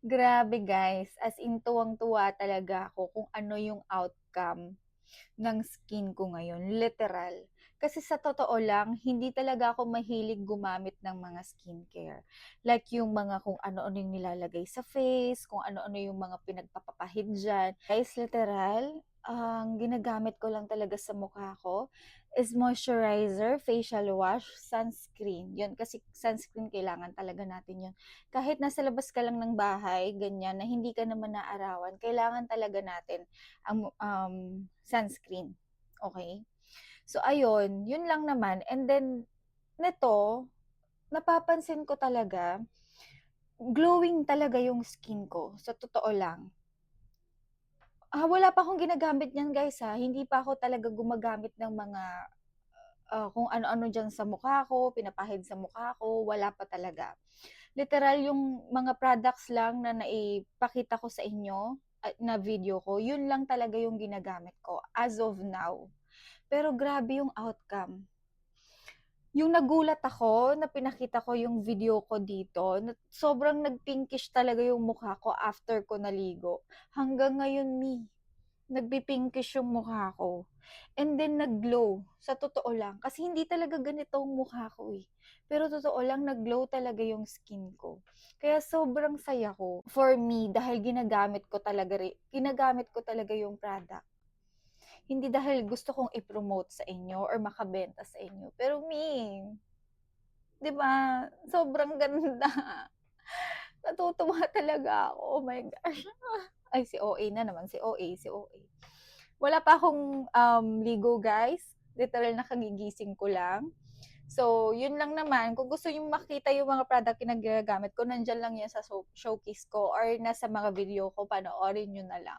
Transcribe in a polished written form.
Grabe guys, as in tuwang-tuwa talaga ako kung ano yung outcome ng skin ko ngayon, literal. Kasi sa totoo lang, hindi talaga ako mahilig gumamit ng mga skincare. Like yung mga kung ano-ano yung nilalagay sa face, kung ano-ano yung mga pinagpapapahid dyan. Guys, literal, ang ginagamit ko lang talaga sa mukha ko is moisturizer, facial wash, sunscreen. Yun, kasi sunscreen kailangan talaga natin yun. Kahit nasa labas ka lang ng bahay, ganyan, na hindi ka naman naarawan, kailangan talaga natin ang sunscreen. Okay? So ayun, yun lang naman. And then nito, napapansin ko talaga, glowing talaga yung skin ko, sa totoo lang. Wala pa akong ginagamit niyan guys ha. Hindi pa ako talaga gumagamit ng mga kung ano-ano diyan sa mukha ko, pinapahid sa mukha ko, wala pa talaga. Literal yung mga products lang na naipakita ko sa inyo na video ko, yun lang talaga yung ginagamit ko as of now. Pero grabe yung outcome. Yung nagulat ako na pinakita ko yung video ko dito, na sobrang nag-pinkish talaga yung mukha ko after ko naligo. Hanggang ngayon, nagpi-pinkish yung mukha ko. And then nag-glow, sa totoo lang. Kasi hindi talaga ganito ang mukha ko eh. Pero totoo lang, nag-glow talaga yung skin ko. Kaya sobrang saya ko. For me, dahil ginagamit ko talaga yung product. Hindi dahil gusto kong i-promote sa inyo or makabenta sa inyo. Pero 'di ba? Sobrang ganda. Natutuwa talaga ako. Oh my gosh. Ay, si OA na naman. Si OA, si OA. Wala pa akong ligo, guys. Literal na kagigising ko lang. So, yun lang naman. Kung gusto nyo makita yung mga product na ginagamit ko, nandyan lang yan sa showcase ko or nasa mga video ko, panoorin nyo na lang.